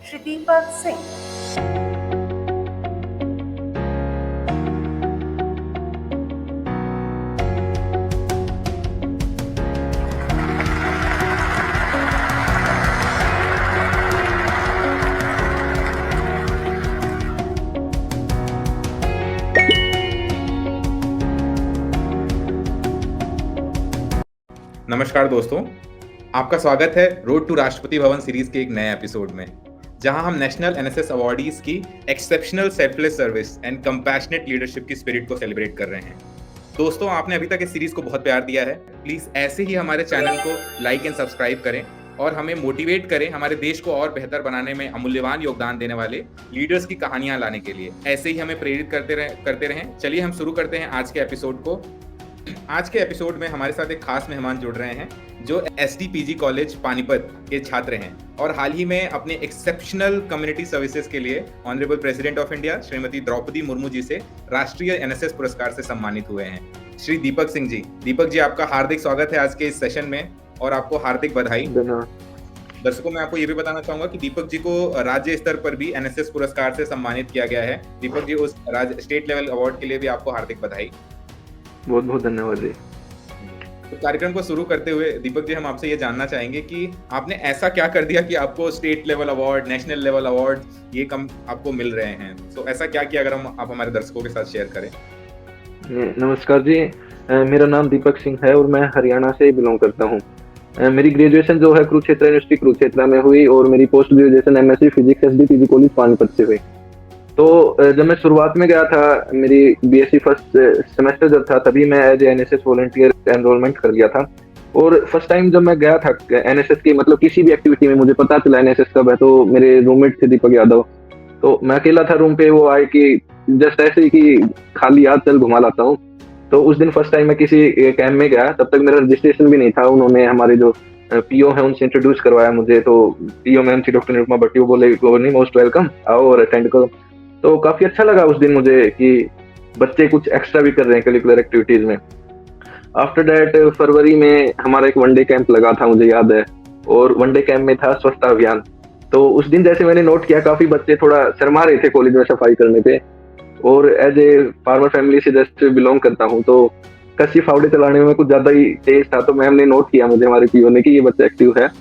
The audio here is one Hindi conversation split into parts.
श्री दीपक सिंह। नमस्कार दोस्तों, आपका स्वागत है road to Rashtrapati Bhavan series के एक नए एपिसोड में, जहां हम नेशनल एनएसएस अवार्डीज की exceptional selfless service and compassionate leadership की स्पिरिट को सेलिब्रेट कर रहे हैं। दोस्तों, आपने अभी तक इस सीरीज को बहुत प्यार दिया है। प्लीज ऐसे ही हमारे चैनल को लाइक एंड सब्सक्राइब करें और हमें मोटिवेट करें हमारे देश को और बेहतर बनाने में अमूल्यवान योगदान देने वाले लीडर्स की कहानियां लाने के लिए। ऐसे ही हमें प्रेरित करते रहें। चलिए हम शुरू करते हैं आज के एपिसोड को। आज के एपिसोड में हमारे साथ एक खास मेहमान जुड़ रहे हैं जो एसडीपीजी कॉलेज पानीपत के छात्र हैं और हाल ही में अपने एक्सेप्शनल कम्युनिटी सर्विसेज के लिए honourable president of India Shrimati Draupadi Murmu ji से राष्ट्रीय एनएसएस पुरस्कार से सम्मानित हुए हैं, श्री दीपक सिंह जी। दीपक जी, आपका हार्दिक स्वागत है आज के इस सेशन में और आपको हार्दिक बधाई। दर्शकों, मैं आपको ये भी बताना चाहूंगा कि दीपक जी को राज्य स्तर पर भी एनएसएस पुरस्कार से सम्मानित किया गया है। दीपक जी, उस स्टेट लेवल अवार्ड के लिए भी आपको हार्दिक बधाई। बहुत बहुत धन्यवाद जी। तो कार्यक्रम को शुरू करते हुए दीपक जी, हम आपसे ये जानना चाहेंगे कि आपने ऐसा क्या कर दिया कि आपको state level award, national level award ये कम आपको मिल रहे हैं। तो ऐसा क्या किया, अगर आप हमारे दर्शकों के साथ शेयर करें। नमस्कार जी, मेरा नाम दीपक सिंह है और मैं हरियाणा से बिलोंग करता हूँ। मेरी ग्रेजुएशन जो है कुरुक्षेत्र यूनिवर्सिटी कुरुक्षेत्र में हुई और मेरी post graduation MSc physics SDPG college Panipat से हुई। तो जब मैं शुरुआत में गया था, मेरी बीएससी फर्स्ट सेमेस्टर जब था, तभी मैं एज एनएसएस वॉलंटियर एनरोलमेंट कर लिया था। और फर्स्ट टाइम जब मैं गया था एनएसएस की मतलब किसी भी एक्टिविटी में, मुझे पता चला एनएसएस कब है, तो मेरे रूममेट थे दीपक यादव। तो मैं अकेला था रूम पे, वो आए कि जस्ट ऐसे ही कि खाली हाथ चल घुमा लाता हूँ। तो उस दिन फर्स्ट टाइम मैं किसी कैंप में गया, तब तक मेरा रजिस्ट्रेशन भी नहीं था। उन्होंने हमारे जो पीओ है उनसे इंट्रोड्यूस करवाया मुझे। तो पीओ मैम थी डॉक्टर निरुपमा भट्टी, वो बोले मोस्ट वेलकम, आओ और अटेंड करो। तो काफी अच्छा लगा उस दिन मुझे कि बच्चे कुछ एक्स्ट्रा भी कर रहे हैं करिकुलर एक्टिविटीज में। आफ्टर दैट फरवरी में हमारा एक वनडे कैंप लगा था, मुझे याद है, और वनडे कैंप में था स्वच्छता अभियान। तो उस दिन जैसे मैंने नोट किया, काफी बच्चे थोड़ा शर्मा रहे थे कॉलेज में सफाई करने पे। और एज ए फार्मर फैमिली से जस्ट बिलोंग करता हूँ, तो कच्ची फावड़े चलाने में कुछ ज्यादा ही तेज था। तो मैम ने नोट किया मुझे, हमारे पीओ ने, कि ये बच्चा एक्टिव है।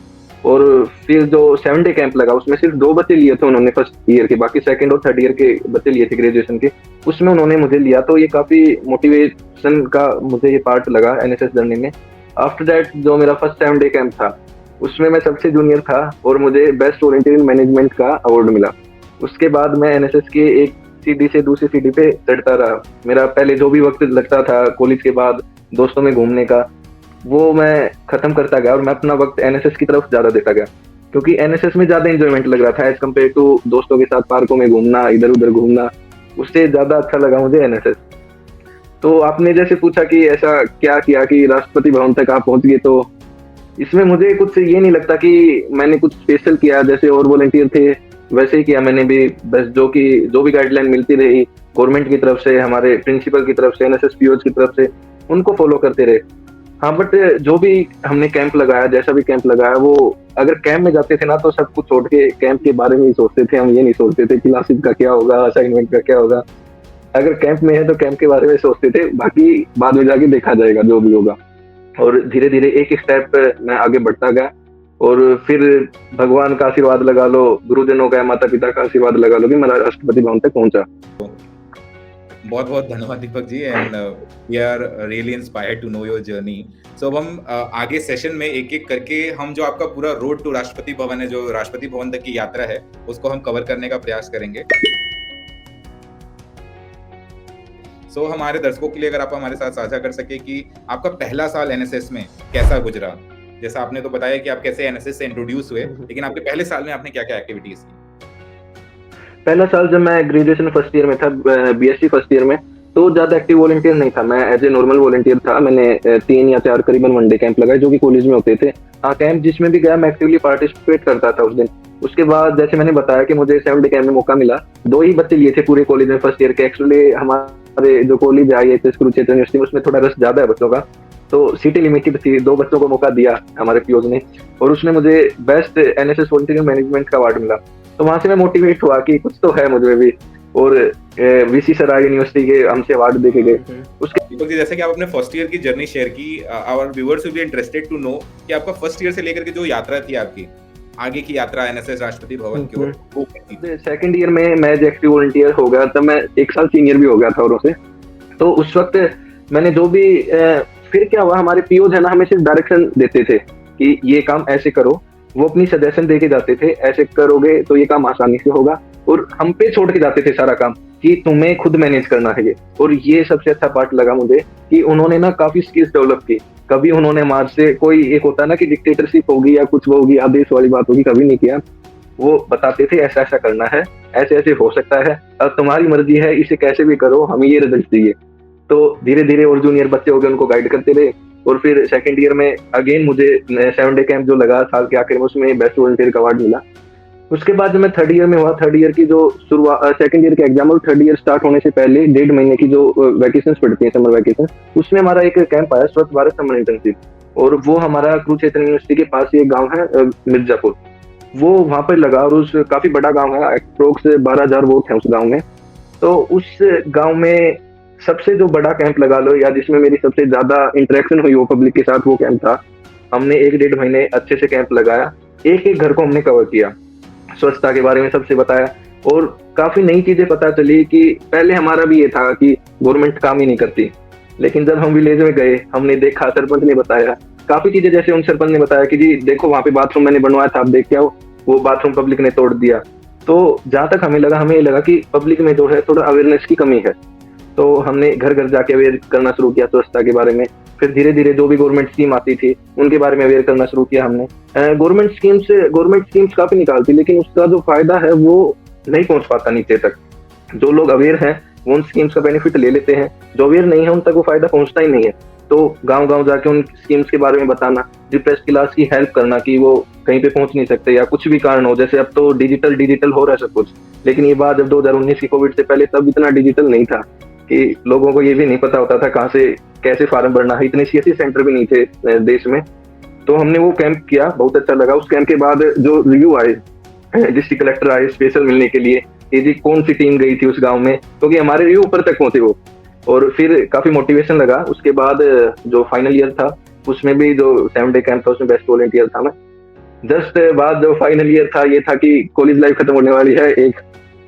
और फिर जो 7 डे कैंप लगा, उसमें सिर्फ 2 बच्चे लिए थे उन्होंने फर्स्ट ईयर के, बाकी सेकंड और थर्ड ईयर के बच्चे लिए थे ग्रेजुएशन के। उसमें उन्होंने मुझे लिया, तो ये काफी मोटिवेशन का मुझे ये पार्ट लगा एनएसएस जर्नी में। आफ्टर दैट जो मेरा फर्स्ट 7 डे कैंप था, उसमें मैं सबसे जूनियर था और मुझे बेस्ट वॉलंटियर मैनेजमेंट का अवार्ड मिला। उसके बाद मैं एनएसएस के एक सीढ़ी से दूसरी सीढ़ी पे चढ़ता रहा। मेरा पहले जो भी वक्त लगता था कॉलेज के बाद दोस्तों में घूमने का, वो मैं खत्म करता गया और मैं अपना वक्त एनएसएस की तरफ ज्यादा देता गया, क्योंकि एनएसएस में ज्यादा एंजॉयमेंट लग रहा था एज कम्पेयर टू दोस्तों के साथ पार्कों में घूमना, इधर उधर घूमना। उससे ज्यादा अच्छा लगा मुझे एनएसएस। तो आपने जैसे पूछा कि ऐसा क्या किया कि राष्ट्रपति भवन तक आप पहुंच गए, तो इसमें मुझे कुछ ये नहीं लगता कि मैंने कुछ स्पेशल किया। जैसे और वॉलंटियर थे वैसे ही किया मैंने भी, बस जो भी गाइडलाइन मिलती रही गवर्नमेंट की तरफ से, हमारे प्रिंसिपल की तरफ से, एनएसएस पीओज की तरफ से, उनको फॉलो करते रहे। हाँ, बट जो भी हमने कैंप लगाया, जैसा भी कैंप लगाया, वो अगर कैंप में जाते थे ना, तो सब कुछ छोड़ के कैंप के बारे में ही सोचते थे। हम ये नहीं सोचते थे क्लासेस का क्या होगा, असाइनमेंट का क्या होगा। अगर कैंप में है तो कैंप के बारे में सोचते थे, बाकी बाद में जाके देखा जाएगा जो भी होगा। और धीरे धीरे एक स्टेप मैं आगे बढ़ता गया और फिर भगवान का आशीर्वाद लगा लो, गुरुजनों का, माता पिता का आशीर्वाद लगा लो कि मैं राष्ट्रपति भवन तक पहुंचा। बहुत बहुत धन्यवाद Deepak ji, and we are really inspired to know your journey. So अब हम आगे सेशन में एक एक करके हम जो आपका पूरा रोड टू राष्ट्रपति भवन है, जो राष्ट्रपति भवन तक की यात्रा है, उसको हम कवर करने का प्रयास करेंगे। सो हमारे दर्शकों के लिए अगर आप हमारे साथ साझा कर सके कि आपका पहला साल एनएसएस में कैसा गुजरा। जैसा आपने तो बताया कि आप कैसे एनएसएस से इंट्रोड्यूस हुए, लेकिन आपके पहले साल में आपने क्या क्या एक्टिविटीज की। पहला साल जब मैं ग्रेजुएशन फर्स्ट ईयर में था, बीएससी फर्स्ट ईयर में, तो ज्यादा एक्टिव वॉलंटियर नहीं था। मैं एज ए नॉर्मल वॉलंटियर था। मैंने 3 या 4 करीबन वनडे कैंप लगाए जो कि कॉलेज में होते थे। हाँ, कैंप जिसमें भी गया मैं एक्टिवली पार्टिसिपेट करता था उस दिन। उसके बाद जैसे मैंने बताया कि मुझे 7 डे कैंप में मौका मिला, 2 ही बच्चे लिए थे पूरे कॉलेज में फर्स्ट ईयर के। एक्चुअली हमारे जो कॉलेज है आईएचएस कुरुक्षेत्र यूनिवर्सिटी, उसमें थोड़ा रस ज्यादा है बच्चों का, तो सीटें लिमिटेड थी। 2 बच्चों को मौका दिया हमारे पीओज ने, और उसमें मुझे बेस्ट एनएसएस वॉलंटियर मैनेजमेंट का अवार्ड मिला। तो वहां से मैं मोटिवेट हुआ कि कुछ तो है मुझ में भी। और वीसी सराय यूनिवर्सिटी के हमसे अवार्ड देके गए। दीपक जी, जैसे कि आप अपने फर्स्ट ईयर की जर्नी शेयर की, our viewers will be interested to know कि आपका फर्स्ट ईयर से लेकर के जो यात्रा थी आपकी आगे की यात्रा एनएसएस राष्ट्रपति भवन की ओर, वो कैसी थी? सेकंड ईयर में मैं जो एक्टिव वॉलंटियर हो गया तब मैं 1 साल सीनियर भी हो गया था औरों से। तो उस वक्त मैंने जो भी फिर क्या हुआ, हमारे पीओज है ना हमें सिर्फ डायरेक्शन देते थे कि ये काम ऐसे करो। वो अपनी सजेशन दे के जाते थे, ऐसे करोगे तो ये काम आसानी से होगा, और हम पे छोड़ के जाते थे सारा काम कि तुम्हें खुद मैनेज करना है ये। और ये सबसे अच्छा पार्ट लगा मुझे कि उन्होंने ना काफी स्किल्स डेवलप की। कभी उन्होंने हमारे से कोई एक होता है ना कि डिक्टेटरशिप होगी या कुछ वो होगी, आदेश वाली बात होगी, कभी नहीं किया। वो बताते थे ऐसा ऐसा करना है, ऐसे ऐसे हो सकता है, अब तुम्हारी मर्जी है, इसे कैसे भी करो, हमें ये रिजल्ट चाहिए। तो धीरे धीरे और जूनियर बच्चे हो गए, उनको गाइड करते रहे। और फिर सेकंड ईयर में अगेन मुझे 7 डे कैंप जो लगा साल के आखिर में, उसमें बेस्ट वॉलंटियर का अवार्ड मिला। उसके बाद जब मैं थर्ड ईयर में हुआ, थर्ड ईयर की जो शुरुआत, सेकंड ईयर के एग्जाम और थर्ड ईयर स्टार्ट होने से पहले 1.5 महीने की जो वैकेशन पड़ती है, समर वैकेशन, उसमें हमारा एक कैंप आया, स्वच्छ भारत समर इंटर्नशिप। और वो हमारा कुरुक्षेत्र यूनिवर्सिटी के पास ही एक गाँव है मिर्जापुर, वो वहां पर लगा। और उस काफी बड़ा गाँव है, अप्रोक्स 12,000 वोट है उस गाँव में। तो उस गाँव में सबसे जो बड़ा कैंप लगा लो, या जिसमें मेरी सबसे ज्यादा इंटरेक्शन हुई वो पब्लिक के साथ, वो कैंप था। हमने 1-1.5 महीने अच्छे से कैंप लगाया, एक एक घर को हमने कवर किया, स्वच्छता के बारे में सबसे बताया। और काफी नई चीजें पता चली कि पहले हमारा भी ये था कि गवर्नमेंट काम ही नहीं करती, लेकिन जब हम विलेज में गए, हमने देखा, सरपंच ने बताया काफी चीजें। जैसे उन सरपंच ने बताया कि जी देखो वहां पे बाथरूम मैंने बनवाया था, आप देख के आओ, वो बाथरूम पब्लिक ने तोड़ दिया। तो जहां तक हमें लगा कि पब्लिक में जो है थोड़ा अवेयरनेस की कमी है। तो हमने घर घर जाके अवेयर करना शुरू किया स्वच्छता के बारे में। फिर धीरे धीरे जो भी गवर्नमेंट स्कीम आती थी उनके बारे में अवेयर करना शुरू किया हमने। गवर्नमेंट स्कीम्स काफी निकालती, लेकिन उसका जो फायदा है वो नहीं पहुंच पाता नीचे तक। जो लोग अवेयर हैं वो उन स्कीम्स का बेनिफिट ले लेते हैं, जो अवेयर नहीं है उन तक वो फायदा पहुंचता ही नहीं है। तो गांव गांव जाके उन स्कीम्स के बारे में बताना, डिप्रेस क्लास की हेल्प करना कि वो कहीं पे पहुंच नहीं सकते या कुछ भी कारण हो। जैसे अब तो डिजिटल हो रहा है सब कुछ, लेकिन ये बात जब 2019 की कोविड से पहले तब इतना डिजिटल नहीं था कि लोगों को ये भी नहीं पता होता था कहाँ से कैसे फार्म भरना है, इतने सीएससी सेंटर भी नहीं थे देश में। तो हमने वो कैंप किया, बहुत अच्छा लगा। उस कैंप के बाद जो रिव्यू आए, डिस्ट्रिक्ट कलेक्टर आए स्पेशल मिलने के लिए कि जी कौन सी टीम गई थी उस गांव में, क्योंकि हमारे रिव्यू ऊपर तक पहुंचे वो। और फिर काफी मोटिवेशन लगा। उसके बाद जो फाइनल ईयर था उसमें भी जो 7 डे कैंप था उसमें बेस्ट वॉलंटियर था मैं। जस्ट बाद जो फाइनल ईयर था ये था कि कॉलेज लाइफ खत्म होने वाली है, एक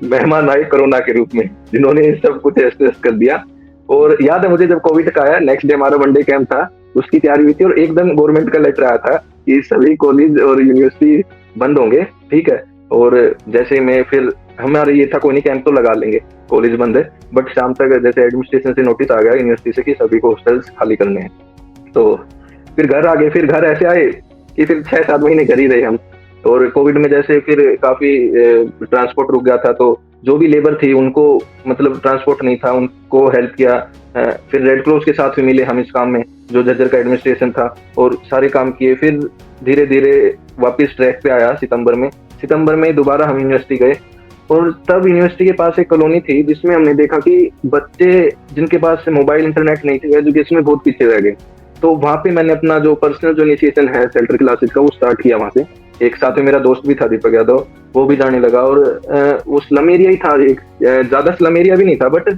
मेहमान आए कोरोना के रूप में जिन्होंने सब कुछ स्ट्रेस कर दिया। और याद है मुझे जब कोविड का आया, नेक्स्ट डे हमारा 1 डे कैंप था, उसकी तैयारी हुई थी और एकदम गवर्नमेंट का लेटर आया था कि सभी कॉलेज और यूनिवर्सिटी बंद होंगे, ठीक है। और जैसे मैं फिर हमारा ये था कोई नहीं कैंप तो लगा लेंगे, कॉलेज बंद है। बट शाम तक जैसे एडमिनिस्ट्रेशन से नोटिस आ गया यूनिवर्सिटी से कि सभी को हॉस्टल्स खाली करने हैं। तो फिर घर आ गए। फिर घर ऐसे आए कि फिर 6-7 महीने घर ही रहे हम। और कोविड में जैसे फिर काफी ट्रांसपोर्ट रुक गया था, तो जो भी लेबर थी उनको मतलब ट्रांसपोर्ट नहीं था, उनको हेल्प किया। फिर रेड क्रॉस के साथ भी मिले हम इस काम में, जो जज्जर का एडमिनिस्ट्रेशन था, और सारे काम किए। फिर धीरे धीरे वापस ट्रैक पे आया। सितंबर में दोबारा हम यूनिवर्सिटी गए, और तब यूनिवर्सिटी के पास एक कॉलोनी थी जिसमें हमने देखा कि बच्चे जिनके पास मोबाइल इंटरनेट नहीं थे, एजुकेशन में बहुत पीछे रह गए। तो वहां पे मैंने अपना जो पर्सनल जो इनिशिएशन है सेल्टर क्लासेस का वो स्टार्ट किया वहां से। एक साथ में मेरा दोस्त भी था दीपक यादव, वो भी जाने लगा। और वो स्लम एरिया ही था, एक ज्यादा स्लम एरिया भी नहीं था, बट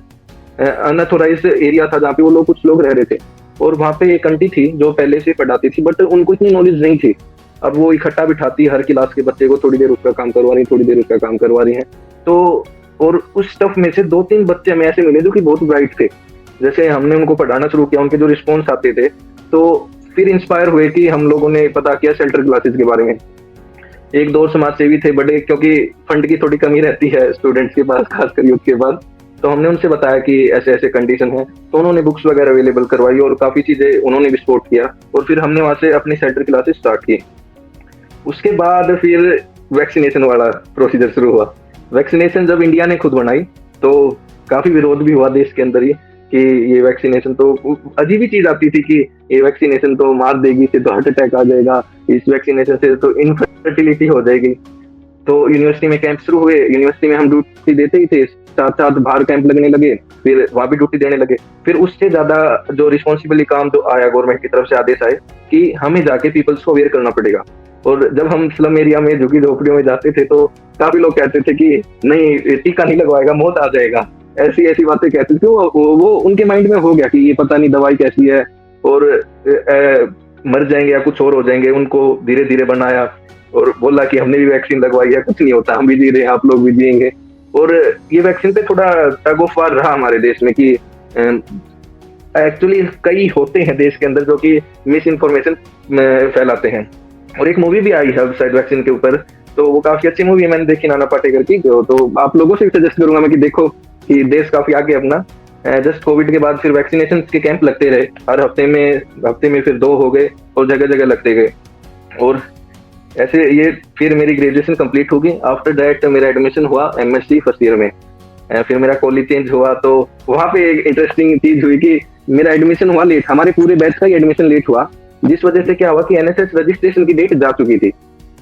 अनऑथोराइज्ड एरिया था जहाँ पे वो लोग कुछ लोग रह रहे थे। और वहाँ पे एक आंटी थी जो पहले से पढ़ाती थी, बट उनको इतनी नॉलेज नहीं थी। अब वो इकट्ठा बिठाती हर क्लास के बच्चे को, थोड़ी देर उसका काम करवा रही, थोड़ी देर उसका काम करवा रही है। तो और उस स्टफ में से 2-3 बच्चे हमें ऐसे मिले जो कि बहुत ब्राइट थे। जैसे हमने उनको पढ़ाना शुरू किया, उनके जो रिस्पॉन्स आते थे, तो फिर इंस्पायर हुए कि हम लोगों ने पता किया शेल्टर क्लासेस के बारे में। एक दो समाज सेवी थे बड़े, क्योंकि फंड की थोड़ी कमी रहती है स्टूडेंट्स के पास, खासकर यूथ के पास। तो हमने उनसे बताया कि ऐसे ऐसे कंडीशन है, तो उन्होंने बुक्स वगैरह अवेलेबल करवाई और काफी चीजें उन्होंने भी सपोर्ट किया। और फिर हमने वहां से अपनी शेल्टर क्लासेस स्टार्ट की। उसके बाद फिर वैक्सीनेशन वाला प्रोसीजर शुरू हुआ। वैक्सीनेशन जब इंडिया ने खुद बनाई तो काफी विरोध भी हुआ देश के अंदर ही कि ये वैक्सीनेशन तो अजीब ही चीज आती थी कि ये वैक्सीनेशन तो मार देगी, इससे तो हार्ट अटैक आ जाएगा, इस वैक्सीनेशन से तो इनफर्टिलिटी हो जाएगी। तो यूनिवर्सिटी में कैंप शुरू हुए। यूनिवर्सिटी में हम ड्यूटी देते ही थे, साथ साथ बाहर कैंप लगने लगे, फिर वहां भी ड्यूटी देने लगे। फिर उससे ज्यादा जो रिस्पॉन्सिबली काम जो आया, गवर्नमेंट की तरफ से आदेश आए कि हमें जाके पीपल्स को अवेयर करना पड़ेगा। और जब हम स्लम एरिया में झुग्गी झोपड़ियों में जाते थे तो काफी लोग कहते थे कि नहीं टीका नहीं लगवाएगा मौत आ जाएगा, ऐसी ऐसी बातें कहते थे। वो उनके माइंड में हो गया कि ये पता नहीं दवाई कैसी है और मर जाएंगे या कुछ और हो जाएंगे। उनको धीरे धीरे बनाया और बोला कि हमने भी वैक्सीन लगवाई है, कुछ नहीं होता, हम भी जी रहे हैं, आप लोग भी जिएंगे। और ये वैक्सीन पे थोड़ा टग ऑफ वार रहा हमारे देश में कि एक्चुअली कई होते हैं देश के अंदर जो कि मिस इन्फॉर्मेशन फैलाते हैं। और एक मूवी भी आई है शायद वैक्सीन के ऊपर, तो वो काफी अच्छी मूवी है, मैंने देखी नाना पाटेकर की। तो आप लोगों से सजेस्ट करूंगा मैं कि देखो कि देश काफी आगे अपना। जस्ट कोविड के बाद फिर वैक्सीनेशन के कैंप लगते रहे, हर हफ्ते में फिर 2 हो गए और जगह जगह लगते गए। और ऐसे ये फिर मेरी ग्रेजुएशन कंप्लीट होगी। आफ्टर दैट मेरा एडमिशन हुआ एमएससी फर्स्ट ईयर में। फिर मेरा कॉलेज चेंज हुआ, तो वहाँ पे एक इंटरेस्टिंग चीज हुई कि मेरा एडमिशन हुआ लेट, हमारे पूरे बैच का ही एडमिशन लेट हुआ, जिस वजह से क्या हुआ कि एनएसएस रजिस्ट्रेशन की डेट जा चुकी थी।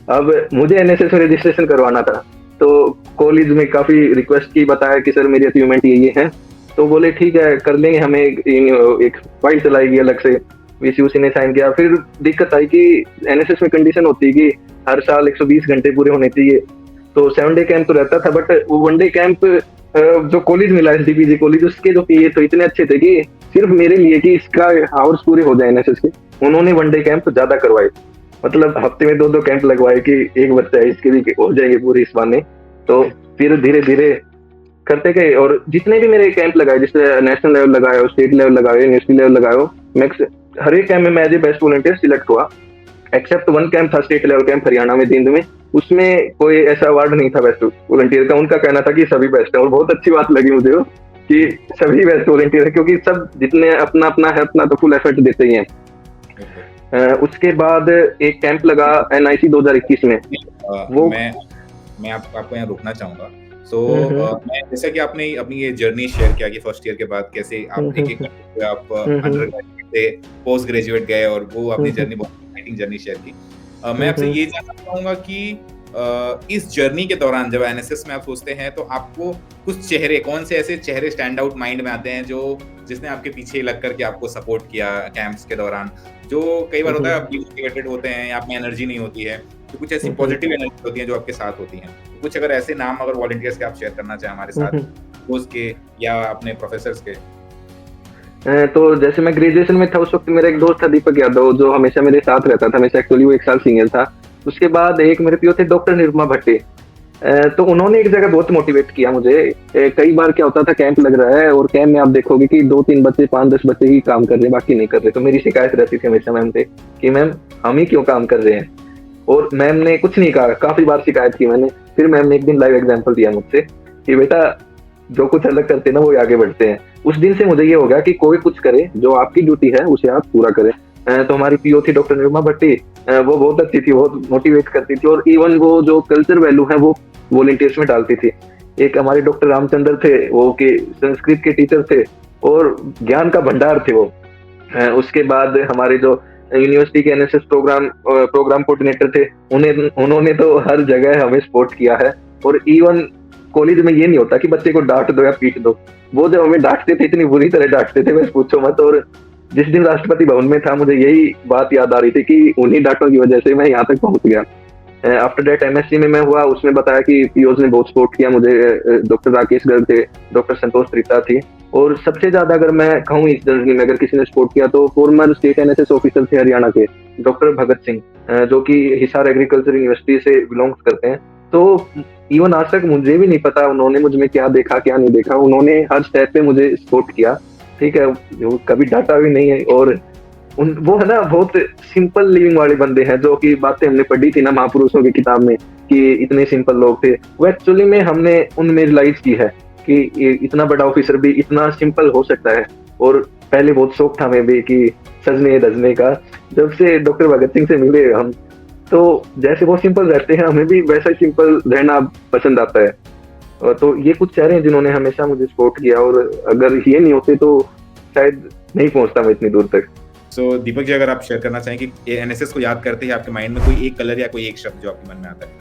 अब मुझे एनएसएस में रजिस्ट्रेशन करवाना था, तो कॉलेज में काफी रिक्वेस्ट की, बताया कि सर मेरी अचीवमेंट ये है, तो बोले ठीक है कर लेंगे, हमें एक फाइल चलाएगी अलग से, वीसीयूसी ने साइन किया। फिर दिक्कत आई कि एनएसएस में कंडीशन होती है कि हर साल 120 घंटे पूरे होने चाहिए, तो 7 डे कैंप तो रहता था, बट वो 1 डे कैंप जो कॉलेज मिला एसडीपीजी कॉलेज, उसके जो पीए तो इतने अच्छे थे कि सिर्फ मेरे लिए कि इसका आवर्स पूरे हो जाए एनएसएस के, उन्होंने 1 डे कैंप ज्यादा करवाए, मतलब हफ्ते में 2-2 कैंप लगवाए कि एक बच्चा है इसके भी हो जाएंगे पूरे इस बहाने। तो फिर धीरे धीरे करते गए और जितने भी मेरे कैंप लगाए, जैसे नेशनल लेवल लगाए, स्टेट लेवल लगाए, यूनिवर्सिटी लेवल लगाए, मैक्स हर एक कैंप में मैं as a best volunteer select हुआ, एक्सेप्ट 1 कैंप था स्टेट लेवल कैंप हरियाणा में जींद में, उसमें कोई ऐसा अवार्ड नहीं था बेस्ट वॉलंटियर का। उनका कहना था कि सभी बेस्ट है, और बहुत अच्छी बात लगी मुझे कि सभी बेस्ट वॉलंटियर है, क्योंकि सब जितने अपना अपना है अपना तो फुल एफर्ट देते ही हैं। उसके बाद एक कैंप लगा एनआईसी 2021 में। वो मैं आपको यहाँ रोकना चाहूंगा। मैं जैसा कि आपने अपनी ये जर्नी शेयर किया कि फर्स्ट ईयर के बाद कैसे आप एक आप अंडर ग्रेजुएट से पोस्ट ग्रेजुएट गए और वो अपनी जर्नी बहुत एक्साइटिंग जर्नी शेयर की। मैं आपसे ये जानना चाहूंगा कि इस जर्नी के दौरान जब एनएसएस में आप सोचते हैं तो आपको कुछ चेहरे, कौन से ऐसे चेहरे स्टैंड आउट माइंड में आते हैं जो जिसने आपके पीछे लग करके आपको सपोर्ट किया कैंप्स के दौरान? जो कई बार होता है आप डिमोटिवेटेड होते हैं या आप में एनर्जी नहीं होती है, तो कुछ ऐसी पॉजिटिव एनर्जी होती है जो आपके साथ होती हैं। कुछ अगर ऐसे नाम अगर वॉलंटियर्स के आप शेयर करना चाहें हमारे साथ, दोस्त के या अपने प्रोफेसर्स के। तो जैसे मैं ग्रेजुएशन में था उस वक्त मेरा एक दोस्त था दीपक यादव, जो हमेशा मेरे साथ रहता था, हमेशा एक्चुअली वो 1 साल सीनियर था। उसके बाद एक मेरे पीओ थे डॉक्टर निरुपमा भट्टी, तो उन्होंने एक जगह बहुत मोटिवेट किया मुझे। कई बार क्या होता था कैंप लग रहा है और कैंप में आप देखोगे कि 2-3 बच्चे 5-10 बच्चे ही काम कर रहे हैं, बाकी नहीं कर रहे, तो मेरी शिकायत रहती थी हमेशा मैम से कि मैम हम ही क्यों काम कर रहे हैं, और मैम ने कुछ नहीं कहा, काफी बार शिकायत की मैंने। फिर मैम ने एक दिन लाइव एग्जाम्पल दिया मुझसे कि बेटा जो कुछ अलग करते हैं ना वो आगे बढ़ते हैं। उस दिन से मुझे ये हो गया कि कोई कुछ करे, जो आपकी ड्यूटी है उसे आप पूरा करें। तो हमारी पीओ थी डॉक्टर निरुपमा भट्टी, वो बहुत अच्छी थी, बहुत मोटिवेट करती थी, और इवन वो जो कल्चर वैल्यू है वो वॉलंटियर्स में डालती थी। एक हमारे डॉक्टर रामचंद्र थे, वो के संस्कृत के टीचर थे और ज्ञान का भंडार थे वो। उसके बाद हमारे जो यूनिवर्सिटी के एनएसएस प्रोग्राम कोऑर्डिनेटर थे, उन्होंने तो हर जगह हमें सपोर्ट किया है। और इवन कॉलेज में ये नहीं होता कि बच्चे को डांट दो या पीट दो, वो जब हमें डांटते थे इतनी बुरी तरह डांटते थे बस पूछो मत। और जिस दिन राष्ट्रपति भवन में था मुझे यही बात याद आ रही थी कि उन्हीं डांटों की वजह से मैं यहाँ तक पहुंच गया। आफ्टर दैट एमएससी में मैं हुआ, उसमें बताया कि पीओज ने बहुत सपोर्ट किया मुझे। डॉक्टर राकेश गर्ग थे, डॉक्टर संतोष त्रिता थी, और सबसे ज्यादा अगर मैं कहूँ इस जर्नी में अगर किसी ने सपोर्ट किया तो फॉर्मर स्टेट एनएसएस ऑफिसर थे हरियाणा के डॉक्टर भगत सिंह, जो कि हिसार एग्रीकल्चर यूनिवर्सिटी से बिलोंग्स करते हैं। तो इवन आज तक मुझे भी नहीं पता उन्होंने मुझ में क्या देखा क्या नहीं देखा, उन्होंने हर स्टेप पे मुझे सपोर्ट किया, ठीक है, कभी डांटा भी नहीं है। और वो है ना बहुत सिंपल लिविंग वाले बंदे हैं, जो कि बातें हमने पढ़ी थी ना महापुरुषों की किताब में कि इतने सिंपल लोग थे, वो एक्चुअली में हमने उनमें रियलाइज की है कि इतना बड़ा ऑफिसर भी इतना सिंपल हो सकता है। और पहले बहुत शौक था मैं भी कि सजने धजने का, जब से डॉक्टर भगत सिंह से मिले हम, तो जैसे वो सिंपल रहते हैं हमें भी वैसा ही सिंपल रहना पसंद आता है। तो ये कुछ चेहरे हैं जिन्होंने हमेशा मुझे सपोर्ट किया, और अगर ये नहीं होते तो शायद नहीं पहुंचता मैं इतनी दूर तक। दीपक जी, अगर आप शेयर करना चाहें कि एनएसएस को याद करते हैं आपके माइंड में कोई एक कलर या कोई एक शब्द जो आपके मन में आता है?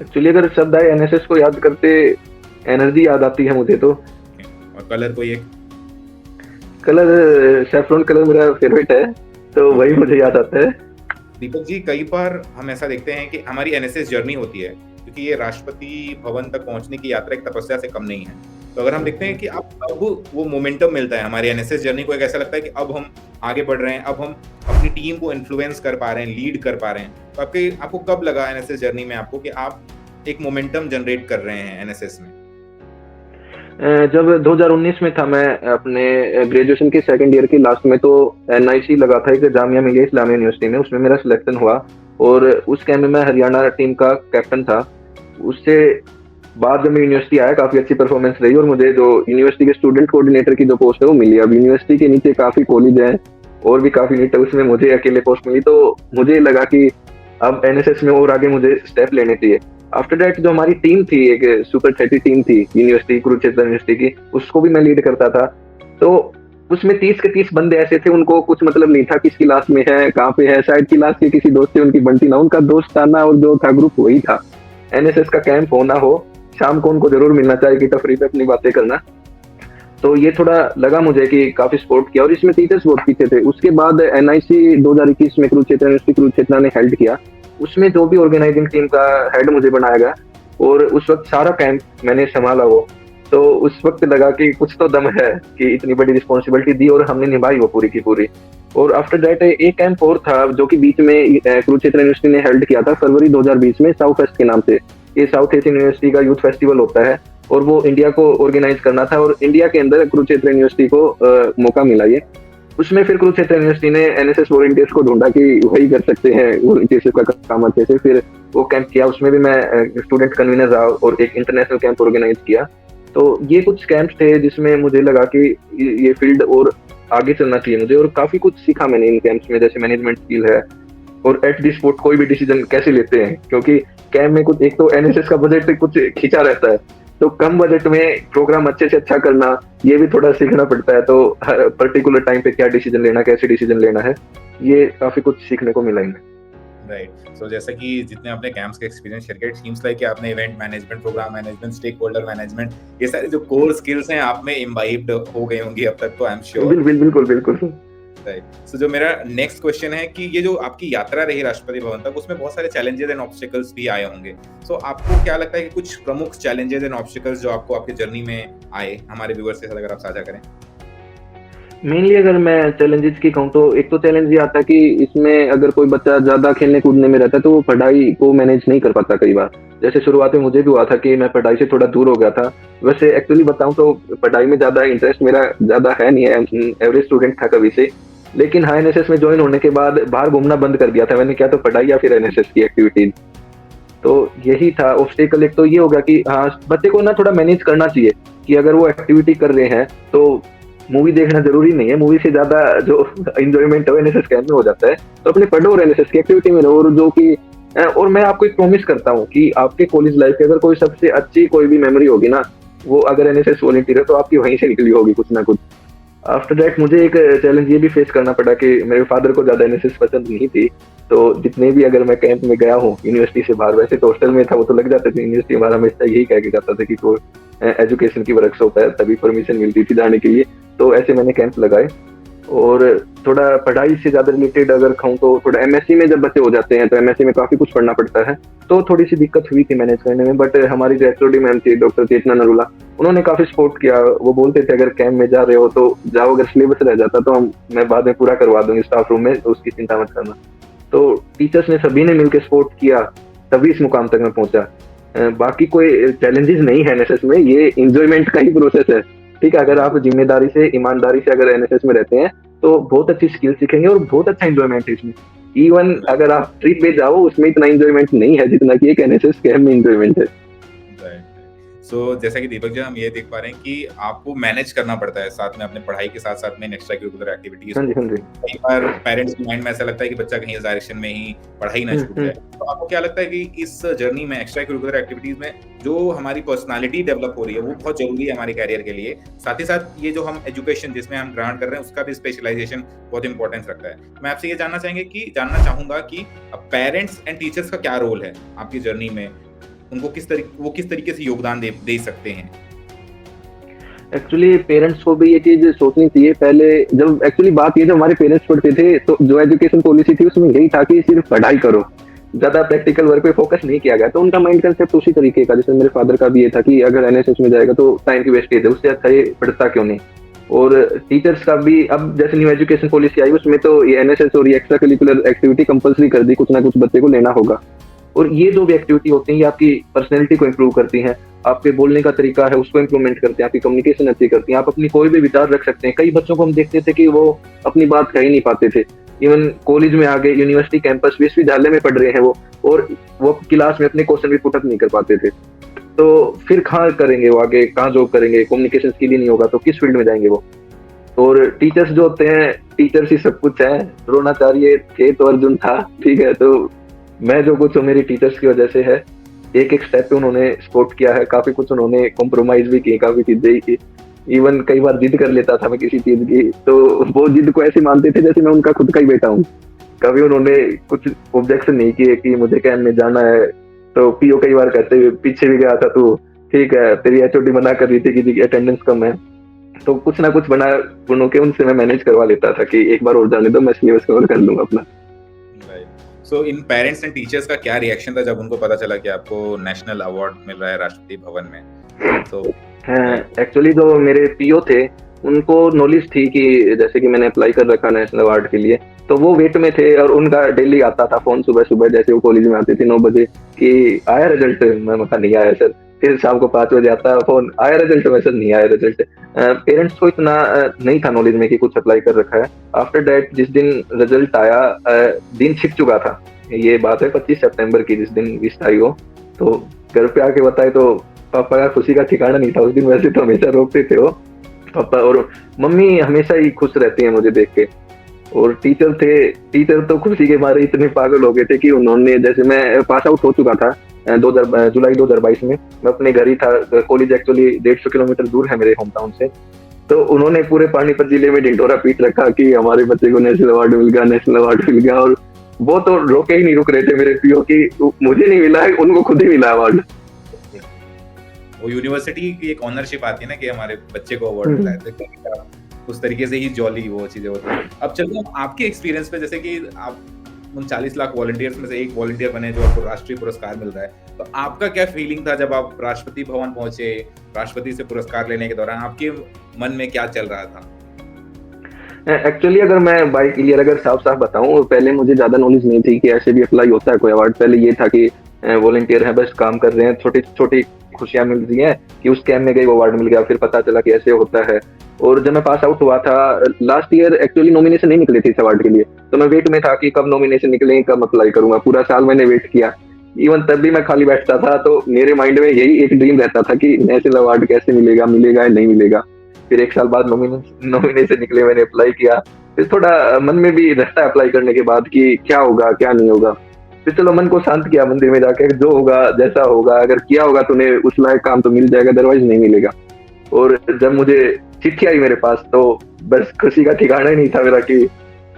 एक्चुअली अगर शब्द आए एनएसएस को याद करते, एनर्जी याद आती है मुझे तो। और कलर कोई एक? कलर सैफरॉन कलर मेरा फेवरेट है, तो वही मुझे याद आता है। दीपक जी, कई बार हम ऐसा देखते हैं कि हमारी एनएसएस जर्नी होती है, क्योंकि ये राष्ट्रपति भवन तक पहुंचने की यात्रा एक तपस्या से कम नहीं है। तो अगर हम देखते हैं कि अब वो मोमेंटम मिलता है हमारी एनएसएस जर्नी को, एक ऐसा लगता है कि अब हम आगे बढ़ रहे हैं, अब हम अपनी टीम को इन्फ्लुएंस कर पा रहे हैं, लीड कर पा रहे हैं। तो आपको कब लगा एनएसएस जर्नी में आपको कि आप एक मोमेंटम जनरेट कर रहे हैं एनएसएस में? जब 2019 में था, मैं अपने ग्रेजुएशन के सेकंड ईयर की लास्ट में, तो एनआईसी लगा था एक जामिया मिलिया इस्लामिया यूनिवर्सिटी में, उसमें मेरा सिलेक्शन हुआ और उस कैंप में मैं हरियाणा टीम का कैप्टन था। उससे बाद जब मैं यूनिवर्सिटी आया, काफी अच्छी परफॉर्मेंस रही और मुझे जो यूनिवर्सिटी के स्टूडेंट कोऑर्डिनेटर की जो पोस्ट है वो मिली। अब यूनिवर्सिटी के नीचे काफी कॉलेज हैं और भी काफी नीचे, उसमें मुझे अकेले पोस्ट मिली, तो मुझे लगा कि अब एनएसएस में और आगे मुझे स्टेप लेने चाहिए। आफ्टर दैट जो हमारी टीम थी, एक सुपर 30 टीम थी यूनिवर्सिटी, कुरुक्षेत्र यूनिवर्सिटी की, उसको भी मैं लीड करता था। तो उसमें 30 के 30 बंदे ऐसे थे, उनको कुछ मतलब नहीं था किस क्लास में है, कहाँ पे है, शायद क्लास के किसी दोस्त से उनकी बनती ना, उनका दोस्ताना और जो था ग्रुप वही था। एनएसएस का कैंप होना हो, शाम को उनको जरूर मिलना चाहिए कि तफरी पे अपनी बातें करना। तो ये थोड़ा लगा मुझे कि काफी सपोर्ट किया और इसमें टीचर्स बहुत पीछे थे। उसके बाद एनआईसी 2021 में कुरुक्षेत्र यूनिवर्सिटी कुरुक्षेत्र ने हेल्ड किया, उसमें जो भी ऑर्गेनाइजिंग टीम का हेड मुझे बनाया गया और उस वक्त सारा कैंप मैंने संभाला वो। तो उस वक्त लगा कि कुछ तो दम है कि इतनी बड़ी रिस्पॉन्सिबिलिटी दी और हमने निभाई वो पूरी की पूरी। और आफ्टर दैट एक कैंप और था जो कि बीच में कुरुक्षेत्र यूनिवर्सिटी ने हेल्ड किया था फरवरी 2020 में, साउथ फेस्ट के नाम से। ये साउथ एशियन यूनिवर्सिटी का यूथ फेस्टिवल होता है और वो इंडिया को ऑर्गेनाइज करना था और इंडिया के अंदर कुरुक्षेत्र यूनिवर्सिटी को मौका मिला ये। उसमें फिर कुरुक्षेत्र यूनिवर्सिटी ने एनएसएस वॉलंटियर्स को ढूंढा कि वही कर सकते हैं वॉलंटियर्स का काम अच्छे से, फिर वो कैंप किया। उसमें भी मैं स्टूडेंट कन्वीनर रहा और एक इंटरनेशनल कैंप ऑर्गेनाइज किया। तो ये कुछ कैंप्स थे जिसमें मुझे लगा कि ये फील्ड और आगे चलना चाहिए मुझे, और काफी कुछ सीखा मैंने इन कैंप्स में, जैसे मैनेजमेंट स्किल है और एट दी स्पॉट कोई भी डिसीजन कैसे लेते हैं, क्योंकि कैंप में कुछ, एक तो एनएसएस का बजट कुछ खींचा रहता है, तो कम बजट में प्रोग्राम अच्छे से अच्छा करना, ये भी थोड़ा सीखना पड़ता है। तो हर पर्टिकुलर टाइम पे क्या डिसीजन लेना, कैसे डिसीजन लेना है, ये काफी कुछ सीखने को मिला इनमें। राइट। सो जैसा कि जितने आपने कैंप्स के एक्सपीरियंस शेयर किए, इट सीम्स लाइक कि आपने event management, program management, stakeholder management, ये सारे जो कोर स्किल्स हैं आप में इम्बाइब्ड हो गए होंगी अब तक, तो आई एम श्योर। बिल्कुल। राइट। सो जो मेरा नेक्स्ट क्वेश्चन है कि ये जो आपकी यात्रा रही राष्ट्रपति भवन तक, उसमें बहुत सारे चैलेंजेस एंड ऑब्स्टिकल्स भी आए होंगे। सो आपको क्या लगता है कि कुछ प्रमुख चैलेंजेस एंड ऑब्स्टिकल्स जो आपको आपकी जर्नी में आए, हमारे व्यूअर्स के साथ अगर आप साझा करें? मेनली अगर मैं चैलेंजेस की कहूँ तो एक तो चैलेंज ये आता है कि इसमें अगर कोई बच्चा ज्यादा खेलने कूदने में रहता है तो वो पढ़ाई को मैनेज नहीं कर पाता कई बार। जैसे शुरुआत में मुझे भी हुआ था कि मैं पढ़ाई से थोड़ा दूर हो गया था। वैसे एक्चुअली बताऊं तो पढ़ाई में ज्यादा इंटरेस्ट मेरा ज्यादा है नहीं है, एवरेज स्टूडेंट था कभी से। लेकिन हाँ, एनएसएस में ज्वाइन होने के बाद बाहर घूमना बंद कर दिया था मैंने, क्या तो पढ़ाई या फिर एनएसएस की एक्टिविटीज। तो यही था ऑब्स्टेकल। एक तो ये होगा कि हाँ, बच्चे को ना थोड़ा मैनेज करना चाहिए कि अगर वो एक्टिविटी कर रहे हैं तो मूवी देखना जरूरी नहीं है, मूवी से ज्यादा जो एंजॉयमेंट है एनएसएस कैंप में हो जाता है। तो अपने पढ़ो और एनएसएस की एक्टिविटी में रहो। और जो कि और मैं आपको एक प्रॉमिस करता हूँ कि आपके कॉलेज लाइफ की अगर कोई सबसे अच्छी कोई भी मेमोरी होगी ना, वो अगर एनएसएस वॉलंटियर है तो आपकी वहीं से निकली होगी कुछ ना कुछ। आफ्टर दैट मुझे एक चैलेंज ये भी फेस करना पड़ा कि मेरे फादर को ज्यादा एनएसएस पसंद नहीं थी। तो जितने भी अगर मैं कैंप में गया हूँ यूनिवर्सिटी से बाहर, वैसे तो हॉस्टल में था, वो तो लग जाता था, यूनिवर्सिटी हमारा हमेशा यही कह के जाता था कि कोई एजुकेशन की वर्कशॉप है तभी परमिशन मिलती थी जाने के लिए। तो ऐसे मैंने कैंप लगाए। और थोड़ा पढ़ाई से ज्यादा रिलेटेड अगर कहूँ तो थोड़ा एमएससी में जब बच्चे हो जाते हैं तो एमएससी में काफी कुछ पढ़ना पड़ता है, तो थोड़ी सी दिक्कत हुई थी मैनेज करने में। बट हमारी जो एचओडी मैम थी डॉक्टर चेतना नरूला, उन्होंने काफी सपोर्ट किया। वो बोलते थे अगर कैंप में जा रहे हो तो जाओ, अगर सिलेबस रह जाता तो मैं बाद में पूरा करवा दूंगी स्टाफ रूम में, तो उसकी चिंता मत करना। तो टीचर्स ने सभी ने मिलकर सपोर्ट किया, तभी इस मुकाम तक मैं पहुंचा। बाकी कोई चैलेंजेस नहीं है एनएसएस में, ये इंजॉयमेंट का ही प्रोसेस है। ठीक है, अगर आप जिम्मेदारी से ईमानदारी से अगर एनएसएस में रहते हैं तो बहुत अच्छी स्किल सीखेंगे और बहुत अच्छा एंजॉयमेंट है इसमें। इवन अगर आप ट्रिप पे जाओ उसमें इतना एंजॉयमेंट नहीं है जितना कि एक एनएसएस कैंप में एंजॉयमेंट है। सो जैसा कि दीपक जी हम ये देख पा रहे हैं कि आपको मैनेज करना पड़ता है साथ में अपने पढ़ाई के साथ साथ में एक्स्ट्रा करिकुलर एक्टिविटीज। कई बार पेरेंट्स के माइंड में ऐसा लगता है कि बच्चा कहीं इस डायरेक्शन में ही पढ़ाई ना छूट जाए। तो आपको क्या लगता है कि इस जर्नी में एक्स्ट्रा करिकुलर एक्टिविटीज में जो हमारी पर्सनालिटी डेवलप हो रही है वो बहुत जरूरी है हमारे कैरियर के लिए, साथ ही साथ ये जो हम एजुकेशन जिसमें हम ग्रहण कर रहे हैं उसका भी स्पेशलाइजेशन बहुत इंपॉर्टेंस रखता है। मैं आपसे ये जानना चाहूंगा कि पेरेंट्स एंड टीचर्स का क्या रोल है आपकी जर्नी में, उनको किस तरीके से योगदान दे सकते हैं? एक्चुअली पेरेंट्स को भी ये चीज सोचनी चाहिए पहले। जब एक्चुअली बात ये, जब हमारे पेरेंट्स पढ़ते थे तो जो एजुकेशन पॉलिसी थी उसमें यही था कि सिर्फ पढ़ाई करो, ज्यादा प्रैक्टिकल वर्क पे फोकस नहीं किया गया। तो उनका माइंड कंसेप्ट उसी तरीके का, जैसे मेरे फादर का भी ये था कि अगर एनएसएस में जाएगा तो टाइम की वेस्टेज है, उससे अच्छा ये पढ़ता क्यों नहीं। और टीचर्स का भी अब जैसे न्यू एजुकेशन पॉलिसी आई उसमें तो ये एनएसएस और ये एक्स्ट्रा करिकुलर एक्टिविटी कंपलसरी कर दी, कुछ ना कुछ बच्चे को लेना होगा। और ये जो भी एक्टिविटी होती है ये आपकी पर्सनैलिटी को इम्प्रूव करती हैं, आपके बोलने का तरीका है उसको इम्प्रूवमेंट करते हैं, आपकी कम्युनिकेशन अच्छी करती हैं, आप अपनी कोई भी विचार रख सकते हैं। कई बच्चों को हम देखते थे कि वो अपनी बात कह ही नहीं पाते थे, इवन कॉलेज में आगे यूनिवर्सिटी कैंपस विश्वविद्यालय में पढ़ रहे हैं और वो क्लास में अपने क्वेश्चन भी पुट अप नहीं कर पाते थे। तो फिर कहाँ करेंगे वो आगे, कहाँ जॉब करेंगे, कम्युनिकेशन स्किल ही नहीं होगा तो किस फील्ड में जाएंगे वो। और टीचर्स जो होते हैं, टीचर्स ही सब कुछ है। द्रोणाचार्य थे तो अर्जुन था, ठीक है। तो मैं जो कुछ हूँ मेरी टीचर्स की वजह से है। एक एक स्टेप पे उन्होंने सपोर्ट किया है, काफी कुछ उन्होंने कॉम्प्रोमाइज भी की, काफी चीजें ही की। इवन कई बार जिद कर लेता था मैं किसी चीज की, तो वो जिद को ऐसे मानते थे जैसे मैं उनका खुद का ही बेटा हूँ। कभी उन्होंने कुछ ऑब्जेक्शन नहीं किए कि मुझे कैंप में जाना है। तो पीओ कई बार कहते हुए पीछे भी गया था, तू ठीक है, तेरी एचओडी मना कर रही थी कि अटेंडेंस कम है, तो कुछ ना कुछ बना बुनो के उनसे मैं मैनेज करवा लेता था कि एक बार और जाने दो, मैं सिलेबस कवर कर लूंगा अपना। सो इन पेरेंट्स एंड टीचर्स का क्या रिएक्शन था जब उनको पता चला कि आपको नेशनल अवार्ड मिल रहा है राष्ट्रपति भवन में? तो एक्चुअली जो मेरे पीओ थे उनको नॉलेज थी कि जैसे कि मैंने अप्लाई कर रखा नेशनल अवार्ड के लिए, तो वो वेट में थे और उनका डेली आता था फोन सुबह सुबह, जैसे वो कॉलेज में आते थे 9 बजे कि आया रिजल्ट। मैं कहा नहीं आया सर। फिर शाम को 5 बजे आता फोन, आया रिजल्ट? मैं सर नहीं आया रिजल्ट। पेरेंट्स को इतना नहीं था नॉलेज में कि कुछ अप्लाई कर रखा है। आफ्टर दैट जिस दिन रिजल्ट आया, दिन छिप चुका था, ये बात है 25 सितंबर की, जिस दिन लिस्ट आई हो। तो घर पे आके बताए तो पापा का खुशी का ठिकाना नहीं था उस दिन। वैसे तो हमेशा रोकते थे वो पापा, और मम्मी हमेशा ही खुश रहती है मुझे देख के। और टीचर तो खुशी के मारे इतने पागल हो गए थे कि उन्होंने, जैसे मैं पास आउट हो चुका था जुलाई 2022 में, मैं अपने घर ही था। कॉलेज एक्चुअली 150 किलोमीटर दूर है मेरे होम टाउन से। तो उन्होंने पूरे पानीपत जिले में ढिंढोरा पीट रखा कि हमारे बच्चे को नेशनल अवार्ड मिल गया, नेशनल अवार्ड मिल गया। और वो तो रोके ही नहीं रुक रहे थे मेरे पीओ की, मुझे नहीं मिला है, उनको खुद ही मिला अवार्ड। वो यूनिवर्सिटी की एक ऑनरशिप आती है ना कि हमारे बच्चे को अवार्ड मिला है, तो उस तरीके से ही जॉली वो चीजें होती है। अब चलते हैं आपके एक्सपीरियंस पे, जैसे कि आप उन 40 लाख वॉलंटियर्स में से एक वॉलंटियर बने जो आपको राष्ट्रीय पुरस्कार मिल रहा है, तो आपका क्या फीलिंग था जब आप राष्ट्रपति भवन पहुंचे? राष्ट्रपति से पुरस्कार लेने के दौरान आपके मन में क्या चल रहा था? एक्चुअली अगर मैं बाई क्लियर अगर साफ साफ बताऊं, पहले मुझे ज्यादा नॉलेज नहीं थी कि ऐसे भी अप्लाई होता है कोई अवार्ड। पहले ये था कि वॉलंटियर है, बस काम कर रहे हैं, छोटी छोटी खुशियां मिल रही हैं कि उस कैंप में गए वो अवार्ड मिल गया। फिर पता चला कि ऐसे होता है। और जब मैं पास आउट हुआ था लास्ट ईयर, एक्चुअली नॉमिनेशन नहीं निकले थे इस अवार्ड के लिए, तो मैं वेट में था कि कब नॉमिनेशन निकलेंगे, कब अप्लाई करूंगा। पूरा साल मैंने वेट किया, इवन तब भी मैं खाली बैठता था। तो मेरे माइंड में यही एक ड्रीम रहता था कि नेशनल अवार्ड कैसे मिलेगा, मिलेगा या नहीं मिलेगा। फिर एक साल बाद नॉमिनेशन निकले, मैंने अप्लाई किया। फिर थोड़ा मन में भी रहता है अप्लाई करने के बाद कि क्या होगा क्या नहीं होगा। फिर चलो मन को शांत किया मंदिर में जाकर, जो होगा जैसा होगा, अगर किया होगा तूने उस लायक काम तो मिल जाएगा, अदरवाइज नहीं मिलेगा। और जब मुझे चिट्ठी आई मेरे पास तो बस खुशी का ठिकाना ही नहीं था मेरा, कि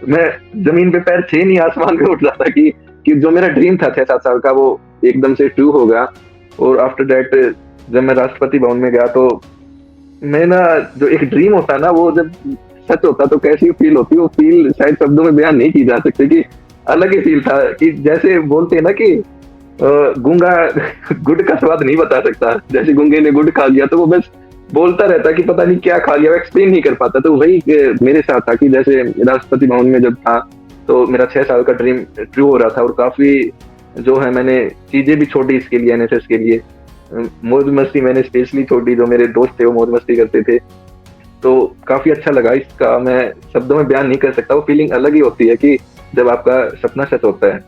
मैं जमीन पे पैर छे नहीं आसमान पे उठ रहा था कि जो मेरा ड्रीम था 6-7 साल का वो एकदम से ट्रू हो गया। और आफ्टर दैट जब मैं राष्ट्रपति भवन में गया तो मैं ना, जो एक ड्रीम होता है ना, वो जब सच होता तो कैसी फील होती है, वो फील शायद शब्दों में बयान नहीं की जा सकती। कि अलग ही फील था कि जैसे बोलते हैं ना कि गूंगा गुड़ का स्वाद नहीं बता सकता, जैसे गूंगे ने गुड़ खा लिया तो वो बस बोलता रहता कि पता नहीं क्या खा लिया, वो एक्सप्लेन नहीं कर पाता। तो वही मेरे साथ था कि जैसे राष्ट्रपति भवन में जब था तो मेरा 6 साल का ड्रीम ट्रू हो रहा था। और काफी जो है मैंने चीजें भी छोड़ी इसके लिए, एनएसएस के लिए। मौज मस्ती मैंने स्पेशली छोड़ी, जो मेरे दोस्त थे वो मौज मस्ती करते थे, तो काफी अच्छा लगा। इसका मैं शब्दों में बयान नहीं कर सकता, वो फीलिंग अलग ही होती है कि जब आपका सपना सच होता है।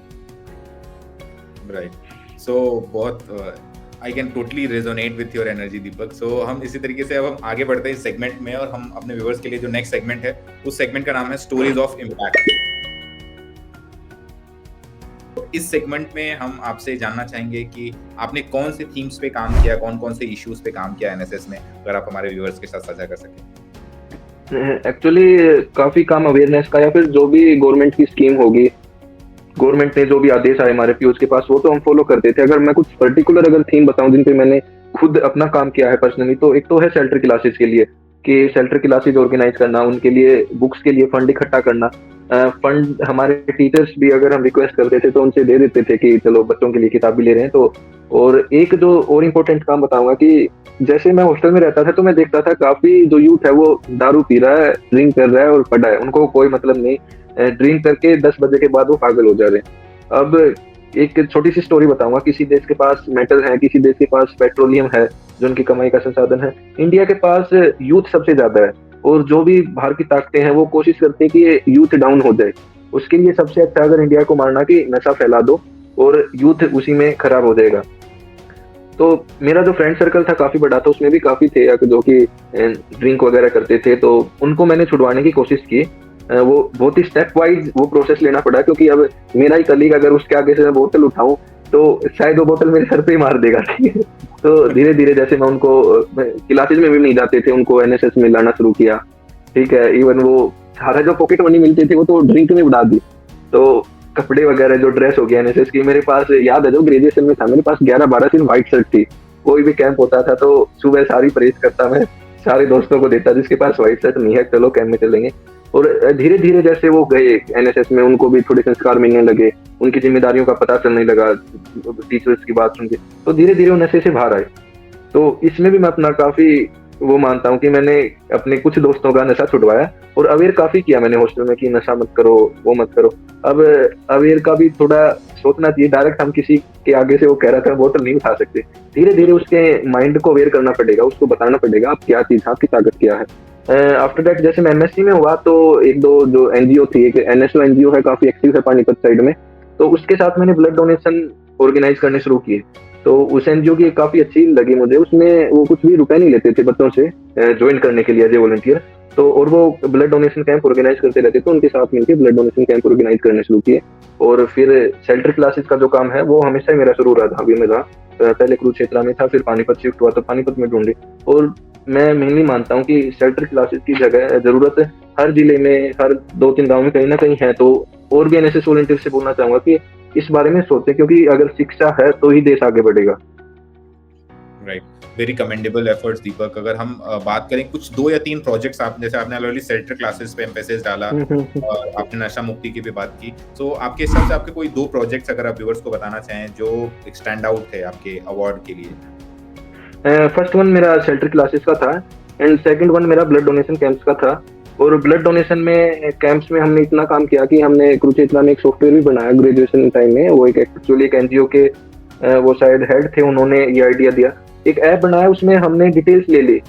राइट, सो बहुत I can totally resonate with your energy Deepak. So हम इसी तरीके से अब हम आगे बढ़ते हैं इस सेगमेंट में, और हम अपने व्यूअर्स के लिए जो नेक्स्ट सेगमेंट है उस सेगमेंट का नाम है स्टोरीज ऑफ इम्पैक्ट। इस सेगमेंट में हम आपसे जानना चाहेंगे कि आपने कौन से थीम्स पे काम किया, कौन कौन से इश्यूज पे काम किया एनएसएस में, अगर आप हमारे व्यूअर्स के साथ साझा कर सकें। एक्चुअली काफी काम अवेयरनेस का, या फिर जो भी गवर्नमेंट की स्कीम होगी, गवर्नमेंट ने जो भी आदेश आए हमारे पीयूष के पास, वो तो हम फॉलो करते थे। अगर मैं कुछ पर्टिकुलर अगर थीम बताऊं जिन पे मैंने खुद अपना काम किया है पर्सनली, तो एक तो है शेल्टर क्लासेस के लिए कि शेल्टर क्लासेस ऑर्गेनाइज करना, उनके लिए बुक्स के लिए फंड इकट्ठा करना। फंड हमारे टीचर्स भी अगर हम रिक्वेस्ट करते थे तो उनसे दे देते थे कि चलो बच्चों के लिए किताब भी ले रहे हैं तो। और एक जो और इम्पोर्टेंट काम बताऊंगा कि जैसे मैं हॉस्टल में रहता था तो मैं देखता था काफी जो यूथ है वो दारू पी रहा है, ड्रिंक कर रहा है और पड़ा है, उनको कोई मतलब नहीं। ड्रिंक करके 10 बजे के बाद वो पागल हो जा रहे हैं। अब एक छोटी सी स्टोरी बताऊंगा। किसी देश के पास मेटल है, किसी देश के पास पेट्रोलियम है जो उनकी कमाई का संसाधन है। इंडिया के पास यूथ सबसे ज्यादा है और जो भी बाहर की ताकतें हैं वो कोशिश करते हैं कि ये यूथ डाउन हो जाए। उसके लिए सबसे अच्छा अगर इंडिया को मारना कि नशा फैला दो और यूथ उसी में खराब हो जाएगा। तो मेरा जो फ्रेंड सर्कल था काफी बड़ा था, उसमें भी काफी थे जो कि ड्रिंक वगैरह करते थे, तो उनको मैंने छुड़वाने की कोशिश की। वो बहुत ही स्टेप वाइज वो प्रोसेस लेना पड़ा क्योंकि अब मेरा ही कलीग अगर उसके आगे से मैं बोतल उठाऊं तो शायद वो बोतल मेरे सर पे ही मार देगा, ठीक है। तो धीरे धीरे जैसे मैं उनको क्लासेस में भी नहीं जाते थे, उनको एनएसएस में लाना शुरू किया, ठीक है। इवन वो सारा जो पॉकेट मनी मिलती थी वो तो ड्रिंक में उड़ा दी। तो कपड़े वगैरह जो ड्रेस हो गया एनएसएस की, मेरे पास याद है जो ग्रेजुएशन में था मेरे पास 11-12 सिर्फ व्हाइट शर्ट थी। कोई भी कैंप होता था तो सुबह सारी परेज करता मैं, सारे दोस्तों को देता जिसके पास व्हाइट शर्ट नहीं है चलो कैंप में चलेंगे। और धीरे धीरे जैसे वो गए एनएसएस में, उनको भी थोड़े संस्कार मिलने लगे, उनकी जिम्मेदारियों का पता चलने लगा टीचर्स की बात सुन के, तो धीरे धीरे वो नशे से बाहर आए। तो इसमें भी मैं अपना काफी वो मानता हूँ कि मैंने अपने कुछ दोस्तों का नशा छुड़वाया और अवेयर काफी किया मैंने हॉस्टल में कि नशा मत करो, वो मत करो। अब अवेयर का भी थोड़ा सोचना चाहिए, डायरेक्ट हम किसी के आगे से वो कह रहा था बोतल नहीं उठा सकते, धीरे धीरे उसके माइंड को अवेयर करना पड़ेगा, उसको बताना पड़ेगा आप क्या चीज, आपकी ताकत क्या है। आफ्टर दैट जैसे मैं एमएससी में हुआ तो एक दो जो एनजीओ थी, एक एनएसओ एनजीओ है काफी एक्टिव है पानीपत साइड में, तो उसके साथ मैंने ब्लड डोनेशन ऑर्गेनाइज करने शुरू किए। तो उस एनजीओ की काफी अच्छी लगी मुझे, उसमें वो कुछ भी रुपए नहीं लेते थे बच्चों से ज्वाइन करने के लिए एज ए वॉलंटियर। तो और वो ब्लड डोनेशन कैंप ऑर्गेनाइज करते रहते थे, उनके साथ मिलकर ब्लड डोनेशन कैंप ऑर्गेनाइज करने शुरू किए। और फिर शेल्टर क्लासेस का जो काम है वो हमेशा ही मेरा शुरू रहा था, अभी में रहा। पहले कुरुक्षेत्र में था, फिर पानीपत शिफ्ट हुआ तो पानीपत में ढूंढी। और मैं मेनली मानता हूँ कि शेल्टर क्लासेस की जगह जरूरत हर जिले में, हर 2-3 गाँव में कहीं ना कहीं है। तो और भी एनएसएस वॉलंटियर से बोलना चाहूंगा कि इस बारे में सोचें, क्योंकि अगर शिक्षा है तो ही देश आगे बढ़ेगा। राइट, वेरी कमेंडेबल एफर्ट्स दीपक। अगर हम बात करें कुछ 2 या 3 प्रोजेक्ट्स, आप जैसे आपने ऑलरेडी शेल्टर क्लासेस पे एम्फेसिस डाला और आपने नशा मुक्ति की भी बात की, तो आपके हिसाब से आपके कोई 2 प्रोजेक्ट्स अगर आप व्यूअर्स को बताना चाहें जो एक स्टैंड आउट है आपके अवार्ड के लिए। फर्स्ट वन मेरा शेल्टर क्लासेस का था एंड सेकंड वन मेरा ब्लड डोनेशन कैंप्स का था। और ब्लड डोनेशन में कैंप्स में हमने इतना काम किया कि हमने कुरुक्षेत्र में एक सॉफ्टवेयर भी बनाया ग्रेजुएशन टाइम में। वो एक एक्चुअली एक एनजीओ के वो शायद हेड थे, उन्होंने ये आइडिया दिया, एक ऐप बनाया, उसमें हमने डिटेल्स ले ली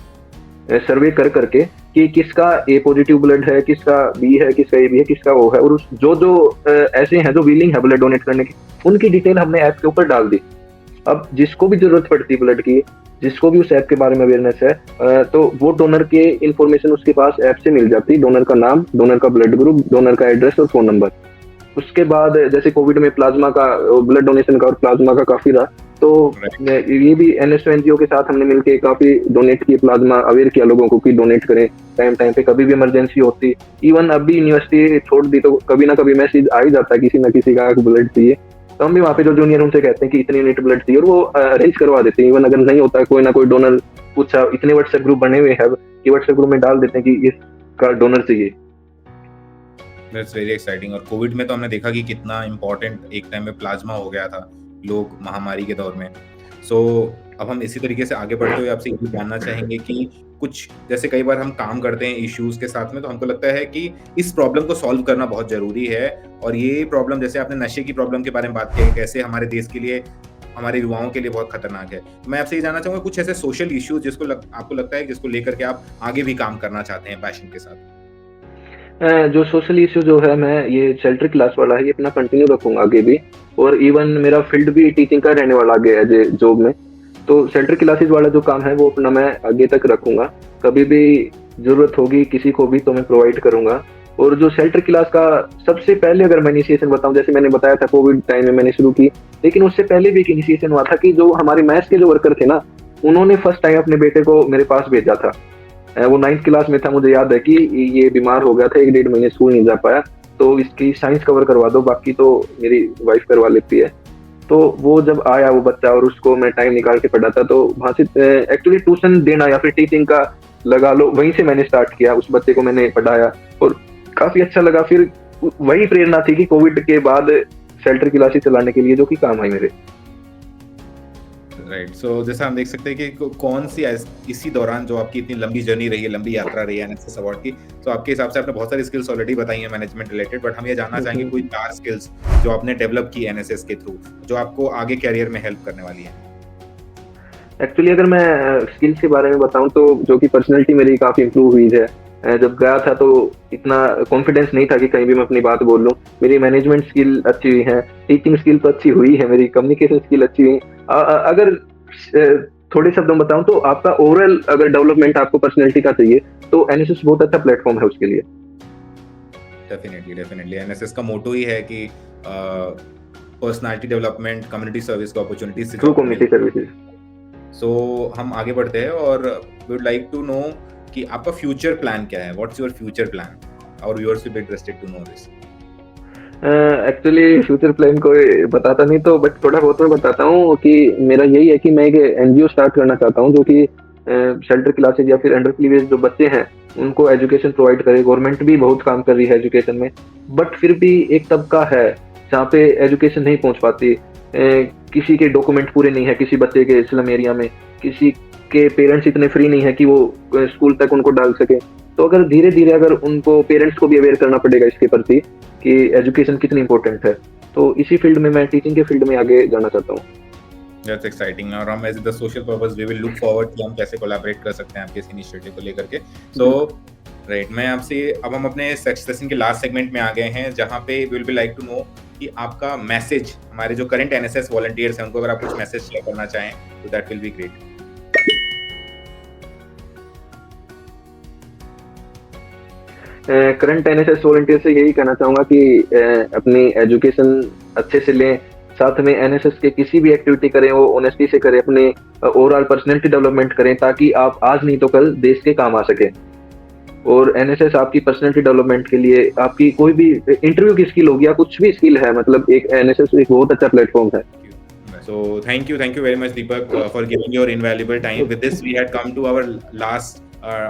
सर्वे कर करके कि किसका ए पॉजिटिव ब्लड है, किसका बी है, किसका ए बी है, किसका ओ है। और जो ऐसे हैं जो विलिंग है ब्लड डोनेट करने की, उनकी डिटेल हमने ऐप के ऊपर डाल दी। अब जिसको भी जरूरत पड़ती ब्लड की, जिसको भी उस ऐप के बारे में अवेयरनेस है, तो वो डोनर के इंफॉर्मेशन उसके पास ऐप से मिल जाती, डोनर का नाम, डोनर का ब्लड ग्रुप, डोनर का एड्रेस और फोन नंबर। उसके बाद जैसे कोविड में प्लाज्मा का, ब्लड डोनेशन का और प्लाज्मा का काफी रहा, तो ये भी एनएसओ एनजीओ के साथ हमने मिलकर काफी डोनेट किए प्लाज्मा, अवेयर किया लोगों को कि डोनेट करें टाइम टाइम पे, कभी भी इमरजेंसी होती। इवन अभी यूनिवर्सिटी छोड़ दी तो कभी ना कभी मैसेज आ ही जाता है किसी ना किसी का ब्लड चाहिए, तो हम भी वहाँ पे जो जूनियर उनसे कहते हैं कि इतनी यूनिट ब्लड चाहिए और वो अरेंज करवा देते हैं। इवन अगर नहीं होता है, कोई ना कोई डोनर पूछा, इतने व्हाट्सएप ग्रुप बने हुए हैं कि व्हाट्सएप ग्रुप में डाल देते हैं कि इसका डोनर चाहिए। That's very exciting. और कोविड में तो हमने देखा कि कितना इम्पोर्टेंट एक टाइम में प्लाज्मा हो गया था लोग महामारी के दौर में। सो अब हम इसी तरीके से आगे बढ़ते हुए आपसे ये जानना चाहेंगे कि कुछ जैसे कई बार हम काम करते हैं इश्यूज के साथ में, तो हमको लगता है कि इस प्रॉब्लम को सॉल्व करना बहुत जरूरी है। और ये प्रॉब्लम, जैसे आपने नशे की प्रॉब्लम के बारे में बात की, कैसे हमारे देश के लिए, हमारे युवाओं के लिए बहुत खतरनाक है। मैं आपसे ये जानना चाहूंगा कुछ ऐसे सोशल इश्यूज जिसको आपको लगता है जिसको लेकर के आप आगे भी काम करना चाहते हैं पैशन के साथ। जो सोशल इश्यू जो है, मैं ये शेल्टर क्लास वाला है, ये अपना कंटिन्यू रखूंगा आगे भी। और इवन मेरा फील्ड भी टीचिंग का रहने वाला आगे एज ए जॉब में, तो शेल्टर क्लासेस वाला जो काम है वो अपना मैं आगे तक रखूंगा। कभी भी जरूरत होगी किसी को भी तो मैं प्रोवाइड करूंगा। और जो शेल्टर क्लास का सबसे पहले अगर मैं इनिशिएशन बताऊं, जैसे मैंने बताया था कोविड टाइम में मैंने शुरू की, लेकिन उससे पहले भी एक इनिशिएशन हुआ था कि जो हमारे मैथ्स के जो वर्कर थे ना, उन्होंने फर्स्ट टाइम अपने बेटे को मेरे पास भेजा था। वो 9th क्लास में था, मुझे याद है कि ये बीमार हो गया था, 1-1.5 महीने स्कूल नहीं जा पाया, तो इसकी साइंस कवर करवा दो, बाकी तो मेरी वाइफ करवा लेती है। तो वो जब आया वो बच्चा और उसको मैं टाइम निकाल के पढ़ाता, तो वहाँ से एक्चुअली ट्यूशन देना या फिर टीचिंग का लगा लो, वहीं से मैंने स्टार्ट किया। उस बच्चे को मैंने पढ़ाया और काफी अच्छा लगा। फिर वही प्रेरणा थी कि कोविड के बाद शेल्टर क्लासेस चलाने के लिए, जो कि काम आई मेरे। राइट, सो जैसा हम देख सकते हैं कि कौन सी इसी दौरान जो आपकी इतनी लंबी जर्नी रही है, लंबी यात्रा रही है एनएसएस अवार्ड की, तो आपके हिसाब से आपने बहुत सारी स्किल्स ऑलरेडी बताई हैं मैनेजमेंट रिलेटेड, बट हम ये जानना चाहेंगे कोई 4 स्किल्स जो आपने डेवलप की एनएसएस के थ्रू, जो आपको आगे करियर में हेल्प करने वाली है। एक्चुअली अगर मैं स्किल्स के बारे में बताऊं तो जो कि पर्सनैलिटी मेरी काफी इंप्रूव हुई है। जब गया था तो इतना कॉन्फिडेंस नहीं था कि कहीं भी मैं अपनी बात बोल लूं। मेरी मैनेजमेंट स्किल अच्छी हुई है, टीचिंग स्किल तो अच्छी हुई है, मेरी कम्युनिकेशन स्किल अच्छी हुई। अगर थोड़े शब्दों में बताऊं तो आपका ओवरऑल अगर डेवलपमेंट आपको पर्सनैलिटी का चाहिए तो एनएसएस बहुत अच्छा प्लेटफॉर्म है उसके लिए। डेफिनेटली एनएसएस का मोटो ही है कि पर्सनालिटी डेवलपमेंट, कम्युनिटी सर्विस को opportunities through community services. So हम आगे बढ़ते हैं और we would like to know कि आपका फ्यूचर प्लान क्या है, व्हाट्स योर फ्यूचर प्लान, और viewers will be interested to know this. Actually future plan कोई बताता नहीं, तो बट थोड़ा बहुत मैं बताता हूँ कि मेरा यही है कि मैं एक एनजीओ स्टार्ट करना चाहता हूँ जो कि शेल्टर क्लासेज या फिर अंडर प्रिविलेज्ड जो बच्चे हैं उनको एजुकेशन प्रोवाइड करे। गवर्नमेंट भी बहुत काम कर रही है एजुकेशन में, बट फिर भी एक तबका है जहाँ पे एजुकेशन नहीं पहुँच पाती। किसी के डॉक्यूमेंट पूरे नहीं है, किसी बच्चे के स्लम एरिया में किसी के पेरेंट्स इतने फ्री नहीं है कि वो स्कूल तक उनको डाल सके। तो अगर धीरे धीरे अगर उनको पेरेंट्स को भी अवेयर करना पड़ेगा इसके प्रति कि एजुकेशन कितनी इंपॉर्टेंट है, तो इसी फील्ड में मैं टीचिंग के फील्ड में आगे जाना चाहता हूँ। दैट्स एक्साइटिंग, और हम as the social purpose we will look forward कि हम कैसे कोलैबोरेट कर सकते हैं आपके इस इनिशिएटिव को लेकर के। सो राइट, मैं आपसे अब हम अपने सेशन के लास्ट सेगमेंट में आ गए हैं जहाँ पे we will be like to know कि आपका मैसेज हमारे जो करंट एनएसएस वॉलंटियर्स हैं उनको अगर आप कुछ मैसेज शेयर करना चाहें तो that will be great. Current NSS volunteer से यही कहना चाहूंगा कि अपनी एजुकेशन अच्छे से लें, साथ में एनएसएस के किसी भी एक्टिविटी करें वो ऑनेस्टी से करें, अपने ओवरऑल पर्सनैलिटी डेवलपमेंट करें ताकि आप आज नहीं तो कल देश के काम आ सके। और एनएसएस आपकी पर्सनैलिटी डेवलपमेंट के लिए, आपकी कोई भी इंटरव्यू की स्किल होगी या कुछ भी स्किल है, मतलब एक एनएसएस एक बहुत अच्छा प्लेटफॉर्म है। So thank you very much Deepak for giving your invaluable time. With this we had come to our last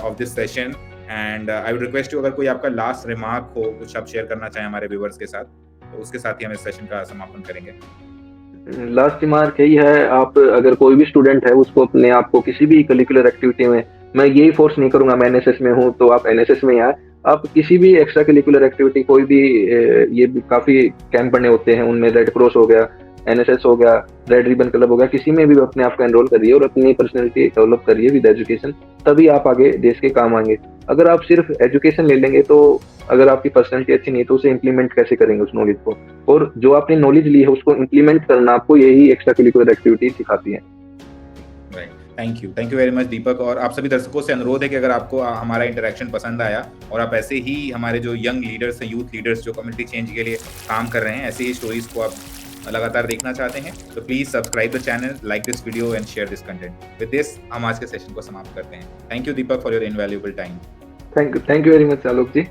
of this session and I would request you अगर कोई आपका लास्ट रिमार्क हो, कुछ आप शेयर करना चाहें हमारे व्यूअर्स के साथ, तो उसके साथ ही हम इस सेशन का समापन करेंगे। लास्ट रिमार्क यही है, आप अगर कोई भी स्टूडेंट है उसको अपने आप को किसी भी करिकुलर एक्टिविटी में, मैं यही फोर्स नहीं करूंगा मैं एनएसएस में हूँ तो आप एनएसएस में आए, आप किसी भी एक्स्ट्रा करिकुलर एक्टिविटी कोई भी, ये भी काफी कैंप बने होते हैं उनमें रेड क्रॉस हो गया, एनएसएस हो गया, रेड रिबन क्लब हो गया, किसी में भी अपने आप को एनरोल करिए और अपनी पर्सनैलिटी डेवलप करिए विद एजुकेशन, तभी आप आगे देश के काम आएंगे। अगर आप सिर्फ एजुकेशन ले लेंगे तो अगर आपकी पर्सनैलिटी अच्छी नहीं है तो उसे इम्प्लीमेंट कैसे करेंगे उस नॉलेज को, और जो आपने नॉलेज ली है उसको इम्प्लीमेंट करना आपको यही एक्स्ट्रा करिकुलर एक्टिविटी सिखाती है। थैंक यू वेरी मच दीपक, और आप सभी दर्शकों से अनुरोध है कि अगर आपको हमारा इंटरेक्शन पसंद आया और आप ऐसे ही हमारे जो यंग लीडर्स हैं, यूथ लीडर्स जो कम्युनिटी चेंज के लिए काम कर रहे हैं, ऐसे ही स्टोरीज को आप लगातार देखना चाहते हैं तो please subscribe the channel, like this video and share this content. With this हम आज के सेशन को समाप्त करते हैं। Thank you Deepak for your invaluable time. Thank you very much Alok ji.